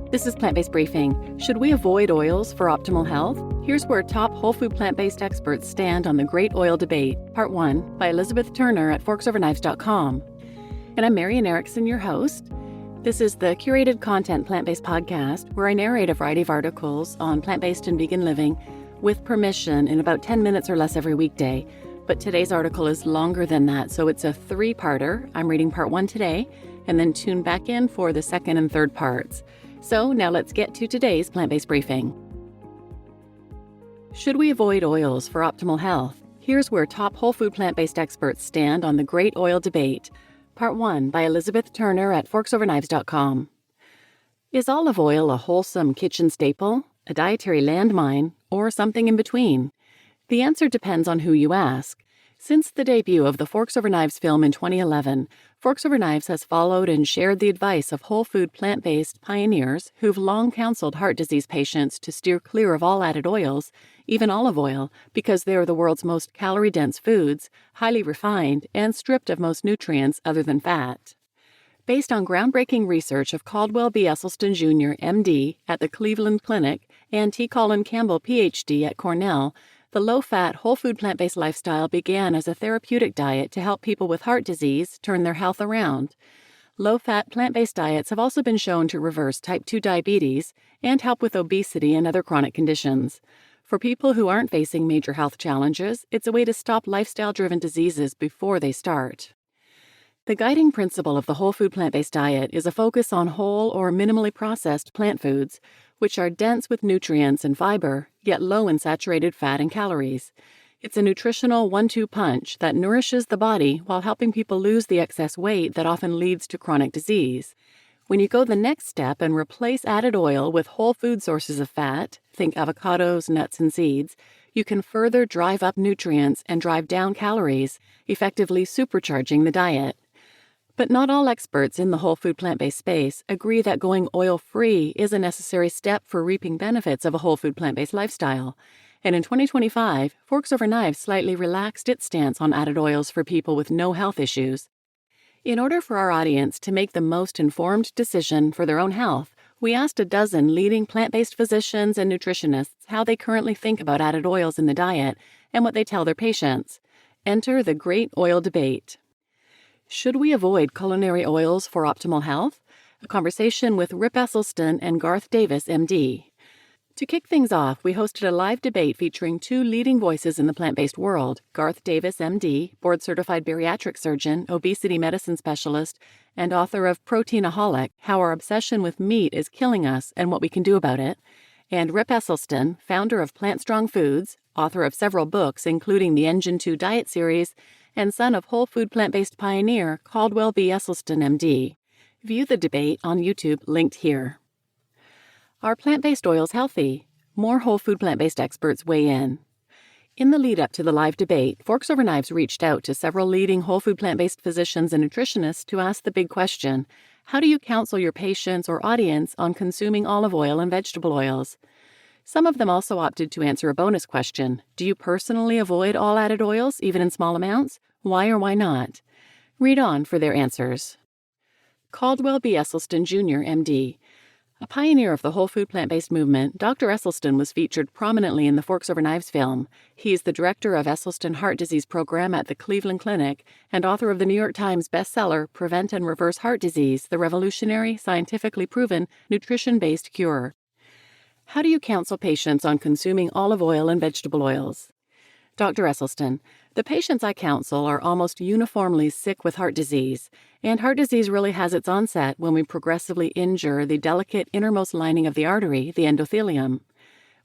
This is Plant-Based Briefing. Should we avoid oils for optimal health? Here's where top whole food plant-based experts stand on the great oil debate, Part 1, by Elizabeth Turner at forksoverknives.com. And I'm Marian Erickson, your host. This is the curated content plant-based podcast where I narrate a variety of articles on plant-based and vegan living with permission in about 10 minutes or less every weekday. But today's article is longer than that, so it's a three-parter. I'm reading Part 1 today, and then tune back in for the second and third parts. So now let's get to today's plant-based briefing. Should we avoid oils for optimal health? Here's where top whole food plant-based experts stand on the great oil debate. Part 1 by Elizabeth Turner at forksoverknives.com. Is olive oil a wholesome kitchen staple, a dietary landmine, or something in between? The answer depends on who you ask. Since the debut of the Forks Over Knives film in 2011, Forks Over Knives has followed and shared the advice of whole food plant-based pioneers who've long counseled heart disease patients to steer clear of all added oils, even olive oil, because they are the world's most calorie-dense foods, highly refined, and stripped of most nutrients other than fat. Based on groundbreaking research of Caldwell B. Esselstyn Jr., MD, at the Cleveland Clinic, and T. Colin Campbell, PhD, at Cornell, the low-fat, whole food plant-based lifestyle began as a therapeutic diet to help people with heart disease turn their health around. Low-fat, plant-based diets have also been shown to reverse type 2 diabetes and help with obesity and other chronic conditions. For people who aren't facing major health challenges, it's a way to stop lifestyle-driven diseases before they start. The guiding principle of the whole food plant-based diet is a focus on whole or minimally processed plant foods, which are dense with nutrients and fiber, yet low in saturated fat and calories. It's a nutritional 1-2 punch that nourishes the body while helping people lose the excess weight that often leads to chronic disease. When you go the next step and replace added oil with whole food sources of fat, think avocados, nuts, and seeds, you can further drive up nutrients and drive down calories, effectively supercharging the diet. But not all experts in the whole food plant-based space agree that going oil-free is a necessary step for reaping benefits of a whole food plant-based lifestyle. And in 2025, Forks Over Knives slightly relaxed its stance on added oils for people with no health issues. In order for our audience to make the most informed decision for their own health, we asked a dozen leading plant-based physicians and nutritionists how they currently think about added oils in the diet and what they tell their patients. Enter the great oil debate. Should we avoid culinary oils for optimal health? A conversation with Rip Esselstyn and Garth Davis, MD. To kick things off, we hosted a live debate featuring two leading voices in the plant-based world, Garth Davis, MD, board-certified bariatric surgeon, obesity medicine specialist, and author of Proteinaholic, How Our Obsession with Meat is Killing Us and What We Can Do About It, and Rip Esselstyn, founder of Plant Strong Foods, author of several books including the Engine 2 Diet Series, and son of whole food plant-based pioneer Caldwell B. Esselstyn, MD. View the debate on YouTube, linked here. Are plant-based oils healthy? More whole food plant-based experts weigh in. In the lead-up to the live debate, Forks Over Knives reached out to several leading whole food plant-based physicians and nutritionists to ask the big question: how do you counsel your patients or audience on consuming olive oil and vegetable oils? Some of them also opted to answer a bonus question: do you personally avoid all added oils, even in small amounts? Why or why not? Read on for their answers. Caldwell B. Esselstyn Jr., MD. A pioneer of the whole food plant-based movement, Dr. Esselstyn was featured prominently in the Forks Over Knives film. He is the director of Esselstyn Heart Disease Program at the Cleveland Clinic and author of the New York Times bestseller, Prevent and Reverse Heart Disease, the revolutionary, scientifically proven, nutrition-based cure. How do you counsel patients on consuming olive oil and vegetable oils? Dr. Esselstyn, the patients I counsel are almost uniformly sick with heart disease, and heart disease really has its onset when we progressively injure the delicate innermost lining of the artery, the endothelium.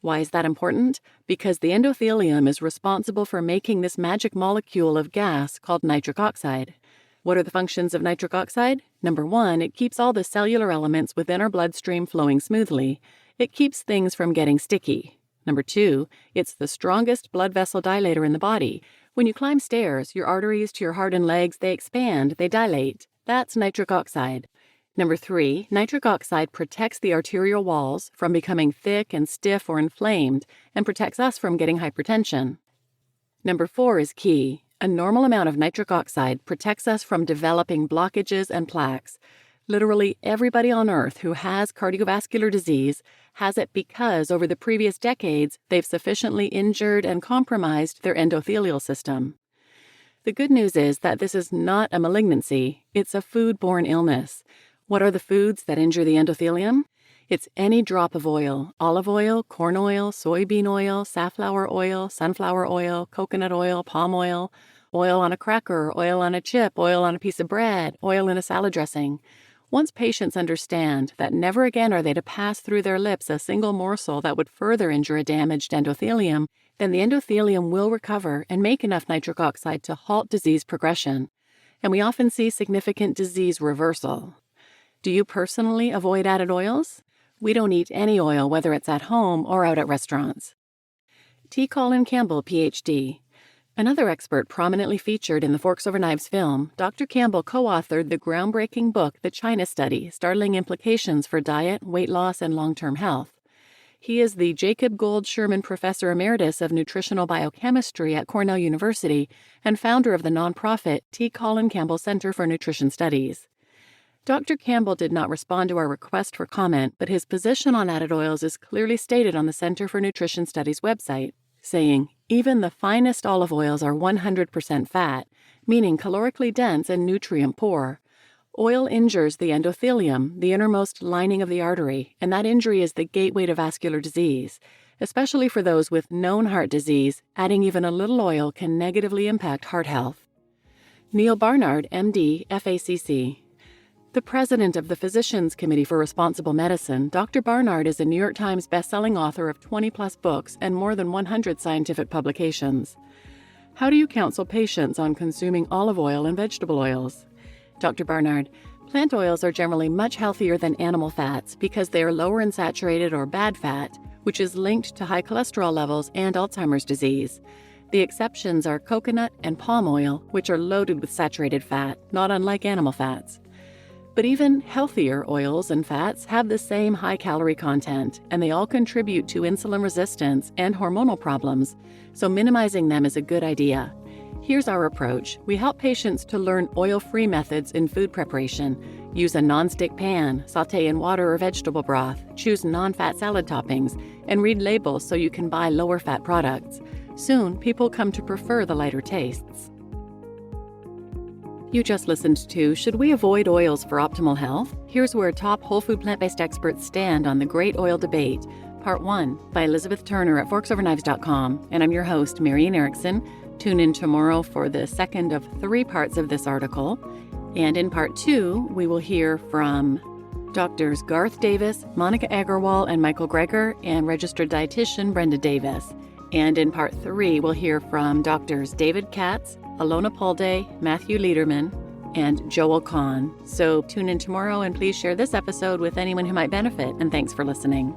Why is that important? Because the endothelium is responsible for making this magic molecule of gas called nitric oxide. What are the functions of nitric oxide? Number 1, it keeps all the cellular elements within our bloodstream flowing smoothly. It keeps things from getting sticky. Number 2, it's the strongest blood vessel dilator in the body. When you climb stairs, your arteries to your heart and legs, they expand, they dilate. That's nitric oxide. Number 3, nitric oxide protects the arterial walls from becoming thick and stiff or inflamed and protects us from getting hypertension. Number 4 is key. A normal amount of nitric oxide protects us from developing blockages and plaques. Literally everybody on Earth who has cardiovascular disease has it because over the previous decades, they've sufficiently injured and compromised their endothelial system. The good news is that this is not a malignancy, it's a food-borne illness. What are the foods that injure the endothelium? It's any drop of oil: olive oil, corn oil, soybean oil, safflower oil, sunflower oil, coconut oil, palm oil, oil on a cracker, oil on a chip, oil on a piece of bread, oil in a salad dressing. Once patients understand that never again are they to pass through their lips a single morsel that would further injure a damaged endothelium, then the endothelium will recover and make enough nitric oxide to halt disease progression. And we often see significant disease reversal. Do you personally avoid added oils? We don't eat any oil, whether it's at home or out at restaurants. T. Colin Campbell, Ph.D. Another expert prominently featured in the Forks Over Knives film, Dr. Campbell co-authored the groundbreaking book, The China Study: Startling Implications for Diet, Weight Loss, and Long-Term Health. He is the Jacob Gold Sherman Professor Emeritus of Nutritional Biochemistry at Cornell University and founder of the nonprofit T. Colin Campbell Center for Nutrition Studies. Dr. Campbell did not respond to our request for comment, but his position on added oils is clearly stated on the Center for Nutrition Studies website, saying, even the finest olive oils are 100% fat, meaning calorically dense and nutrient poor. Oil injures the endothelium, the innermost lining of the artery, and that injury is the gateway to vascular disease. Especially for those with known heart disease, adding even a little oil can negatively impact heart health. Neil Barnard, MD, FACC. The president of the Physicians Committee for Responsible Medicine, Dr. Barnard is a New York Times bestselling author of 20-plus books and more than 100 scientific publications. How do you counsel patients on consuming olive oil and vegetable oils? Dr. Barnard, plant oils are generally much healthier than animal fats because they are lower in saturated or bad fat, which is linked to high cholesterol levels and Alzheimer's disease. The exceptions are coconut and palm oil, which are loaded with saturated fat, not unlike animal fats. But even healthier oils and fats have the same high-calorie content, and they all contribute to insulin resistance and hormonal problems, so minimizing them is a good idea. Here's our approach. We help patients to learn oil-free methods in food preparation. Use a non-stick pan, sauté in water or vegetable broth, choose non-fat salad toppings, and read labels so you can buy lower-fat products. Soon, people come to prefer the lighter tastes. You just listened to Should We Avoid Oils for Optimal Health? Here's where top whole food plant-based experts stand on the great oil debate. Part 1 by Elizabeth Turner at forksoverknives.com. And I'm your host, Marian Erickson. Tune in tomorrow for the second of 3 parts of this article. And in Part 2, we will hear from Drs. Garth Davis, Monica Agarwal, and Michael Greger, and registered dietitian Brenda Davis. And in Part 3, we'll hear from Drs. David Katz, Alona Polday, Matthew Lederman, and Joel Kahn. So tune in tomorrow and please share this episode with anyone who might benefit, and thanks for listening.